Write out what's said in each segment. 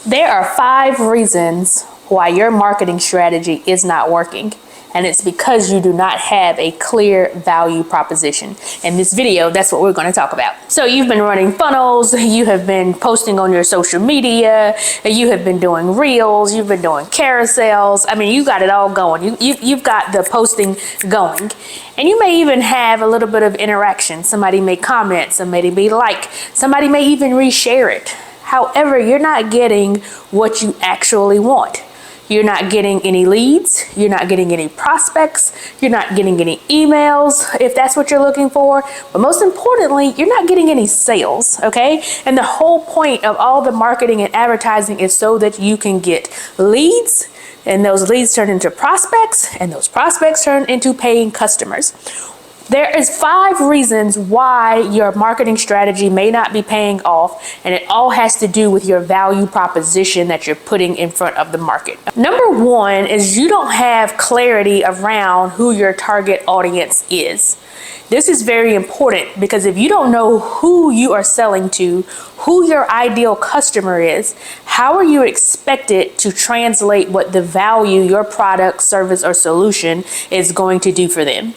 There are 5 reasons why your marketing strategy is not working, and it's because you do not have a clear value proposition. In this video, that's what we're going to talk about. So you've been running funnels, you have been posting on your social media, you have been doing reels, you've been doing carousels. I mean, you got it all going. You've got the posting going. And you may even have a little bit of interaction. Somebody may comment, somebody may like, somebody may even reshare it. However, you're not getting what you actually want. You're not getting any leads. You're not getting any prospects. You're not getting any emails, if that's what you're looking for. But most importantly, you're not getting any sales, okay? And the whole point of all the marketing and advertising is so that you can get leads, and those leads turn into prospects, and those prospects turn into paying customers. There is 5 reasons why your marketing strategy may not be paying off, and it all has to do with your value proposition that you're putting in front of the market. Number 1 is you don't have clarity around who your target audience is. This is very important because if you don't know who you are selling to, who your ideal customer is, how are you expected to translate what the value your product, service, or solution is going to do for them?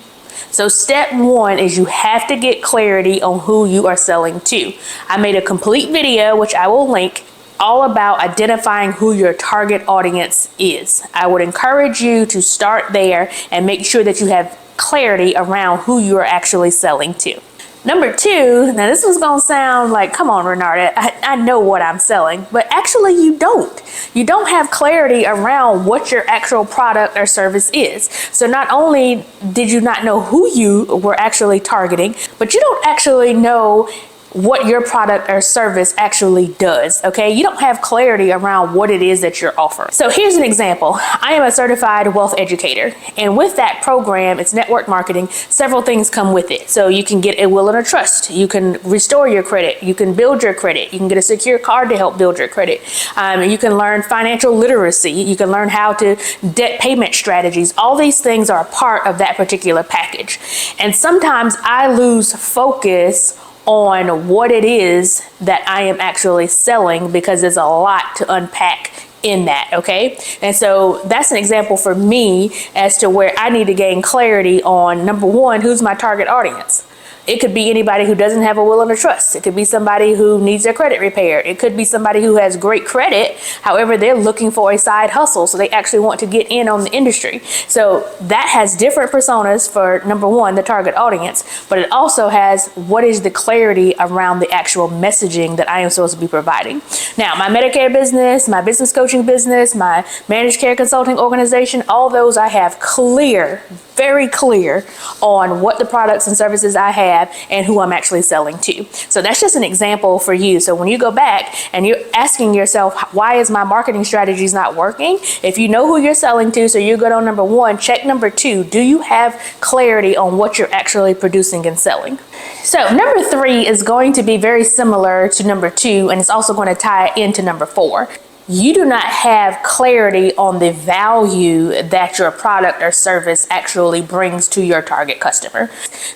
So step 1 is you have to get clarity on who you are selling to. I made a complete video, which I will link, all about identifying who your target audience is. I would encourage you to start there and make sure that you have clarity around who you are actually selling to. Number 2, now this was gonna sound like, come on, Renata, I know what I'm selling, but actually you don't. You don't have clarity around what your actual product or service is. So not only did you not know who you were actually targeting, but you don't actually know what your product or service actually does, okay? You don't have clarity around what it is that you're offering. So here's an example. I am a certified wealth educator, and with that program, it's network marketing. Several things come with it. So you can get a will and a trust. You can restore your credit. You can build your credit. You can get a secure card to help build your credit. You can learn financial literacy. You can learn how to debt payment strategies. All these things are a part of that particular package. And sometimes I lose focus on what it is that I am actually selling because there's a lot to unpack in that, okay? And so that's an example for me as to where I need to gain clarity on, number 1, who's my target audience. It could be anybody who doesn't have a will and a trust. It could be somebody who needs their credit repaired. It could be somebody who has great credit. However, they're looking for a side hustle, so they actually want to get in on the industry. So that has different personas for, number 1, the target audience, but it also has what is the clarity around the actual messaging that I am supposed to be providing. Now, my Medicare business, my business coaching business, my managed care consulting organization, all those I have clear, very clear on what the products and services I have and who I'm actually selling to. So that's just an example for you. So when you go back and you're asking yourself, why is my marketing strategies not working? If you know who you're selling to, so you're good on number 1, check number 2. Do you have clarity on what you're actually producing and selling? So number 3 is going to be very similar to number 2, and it's also going to tie into number 4. You do not have clarity on the value that your product or service actually brings to your target customer.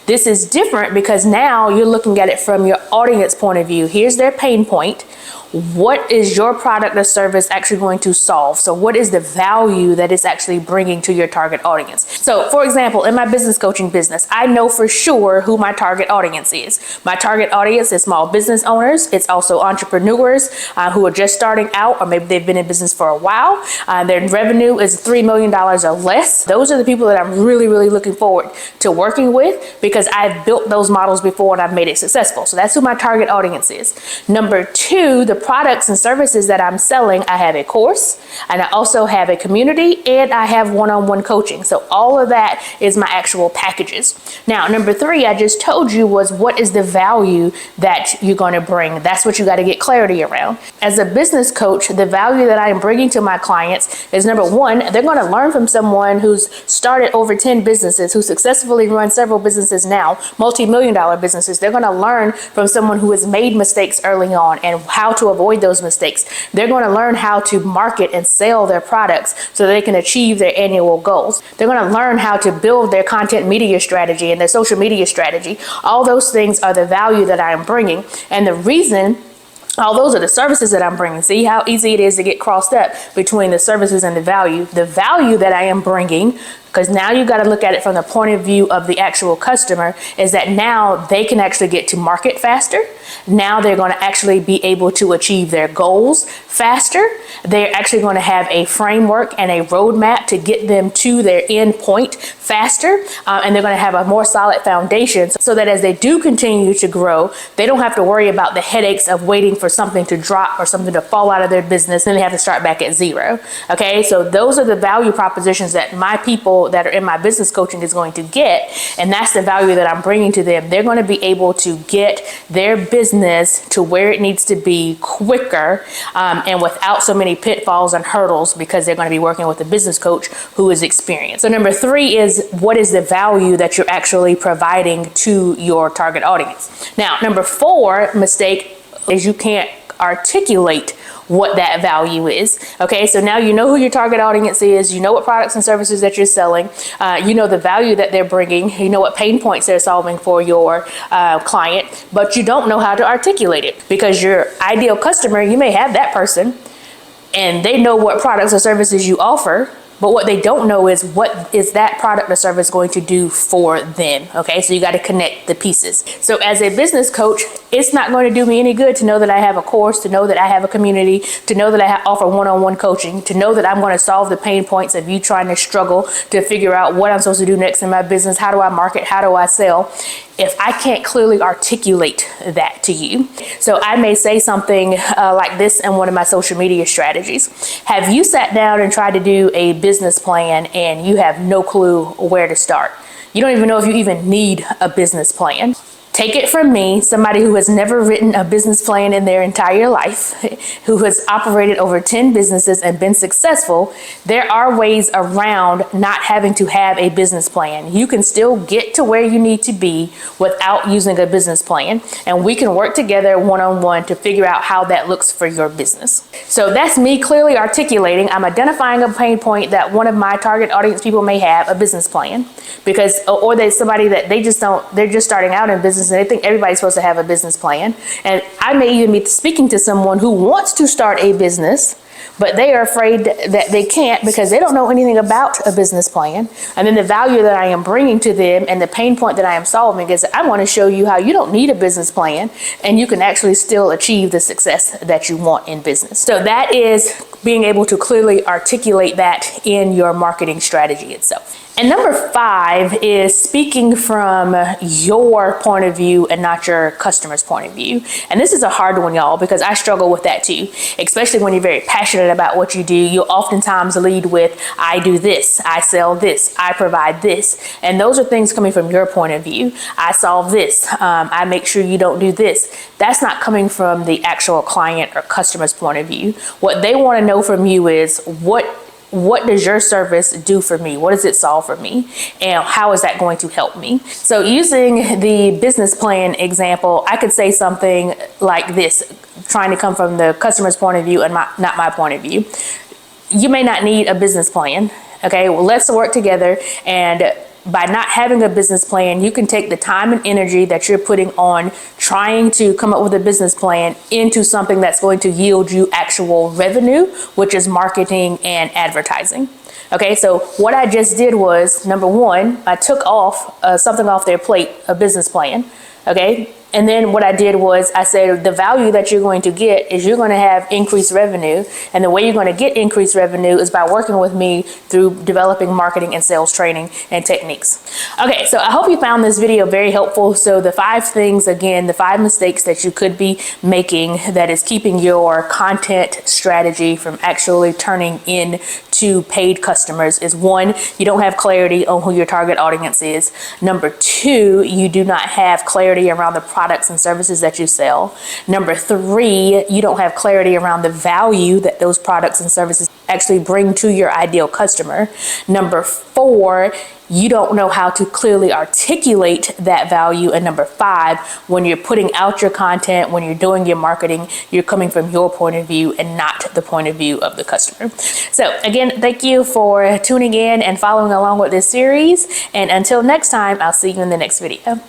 This is different because now you're looking at it from your audience point of view. Here's their pain point. What is your product or service actually going to solve? So what is the value that it's actually bringing to your target audience? So for example, in my business coaching business, I know for sure who my target audience is. My target audience is small business owners. It's also entrepreneurs who are just starting out, or maybe they've been in business for a while. Their revenue is $3 million or less. Those are the people that I'm really, really looking forward to working with because I've built those models before and I've made it successful. So that's who my target audience is. Number 2, the products and services that I'm selling, I have a course, and I also have a community, and I have one-on-one coaching. So all of that is my actual packages. Now, number 3, I just told you was what is the value that you're going to bring. That's what you got to get clarity around. As a business coach, the value that I am bringing to my clients is, number 1, they're going to learn from someone who's started over 10 businesses, who successfully run several businesses now, multi-million-dollar businesses. They're going to learn from someone who has made mistakes early on and how to avoid those mistakes. They're going to learn how to market and sell their products so they can achieve their annual goals. They're going to learn how to build their content media strategy and their social media strategy. All those things are the value that I am bringing. And the reason All those are the services that I'm bringing. See how easy it is to get crossed up between the services and the value. The value that I am bringing, because now you got to look at it from the point of view of the actual customer, is that now they can actually get to market faster. Now they're going to actually be able to achieve their goals faster. They're actually going to have a framework and a roadmap to get them to their end point faster. And they're going to have a more solid foundation so that as they do continue to grow, they don't have to worry about the headaches of waiting for something to drop or something to fall out of their business, and they have to start back at zero. Okay, so those are the value propositions that my people that are in my business coaching is going to get, and that's the value that I'm bringing to them. They're going to be able to get their business to where it needs to be quicker, and without so many pitfalls and hurdles, because they're going to be working with a business coach who is experienced. So number 3 is, what is the value that you're actually providing to your target audience? Now, number 4 mistake is you can't articulate what that value is. Okay, so now you know who your target audience is, you know what products and services that you're selling, you know the value that they're bringing, you know what pain points they're solving for your client, but you don't know how to articulate it, because your ideal customer, you may have that person and they know what products or services you offer, but what they don't know is what is that product or service going to do for them. Okay, so you got to connect the pieces. So as a business coach, it's not going to do me any good to know that I have a course, to know that I have a community, to know that I offer one-on-one coaching, to know that I'm going to solve the pain points of you trying to struggle to figure out what I'm supposed to do next in my business. How do I market? How do I sell? If I can't clearly articulate that to you. So I may say something like this in one of my social media strategies. Have you sat down and tried to do a business plan and you have no clue where to start? You don't even know if you even need a business plan. Take it from me, somebody who has never written a business plan in their entire life, who has operated over 10 businesses and been successful. There are ways around not having to have a business plan. You can still get to where you need to be without using a business plan. And we can work together one-on-one to figure out how that looks for your business. So that's me clearly articulating. I'm identifying a pain point that one of my target audience people may have, a business plan, because, or there's somebody that they're just starting out in business and they think everybody's supposed to have a business plan. And I may even be speaking to someone who wants to start a business, but they are afraid that they can't because they don't know anything about a business plan. And then the value that I am bringing to them and the pain point that I am solving is I want to show you how you don't need a business plan and you can actually still achieve the success that you want in business. So that is being able to clearly articulate that in your marketing strategy itself. And number 5 is speaking from your point of view and not your customer's point of view. And this is a hard one, y'all, because I struggle with that too, especially when you're very passionate about what you do. You'll oftentimes lead with, I do this, I sell this, I provide this. And those are things coming from your point of view. I solve this, I make sure you don't do this. That's not coming from the actual client or customer's point of view. What they want to know from you is, what does your service do for me? What does it solve for me? And how is that going to help me? So using the business plan example, I could say something like this, trying to come from the customer's point of view and not my point of view. You may not need a business plan. Okay, well, let's work together, and by not having a business plan, you can take the time and energy that you're putting on trying to come up with a business plan into something that's going to yield you actual revenue, which is marketing and advertising. Okay, so what I just did was, number 1, I took off something off their plate, a business plan. Okay, and then what I did was I said the value that you're going to get is you're going to have increased revenue, and the way you're going to get increased revenue is by working with me through developing marketing and sales training and techniques. Okay, so I hope you found this video very helpful. So the 5 things, again, the 5 mistakes that you could be making that is keeping your content strategy from actually turning into paid customers is: 1, you don't have clarity on who your target audience is. Number 2, you do not have clarity around the products and services that you sell. Number 3, you don't have clarity around the value that those products and services actually bring to your ideal customer. Number 4, you don't know how to clearly articulate that value. And number 5, when you're putting out your content, when you're doing your marketing, you're coming from your point of view and not the point of view of the customer. So again, thank you for tuning in and following along with this series. And until next time, I'll see you in the next video.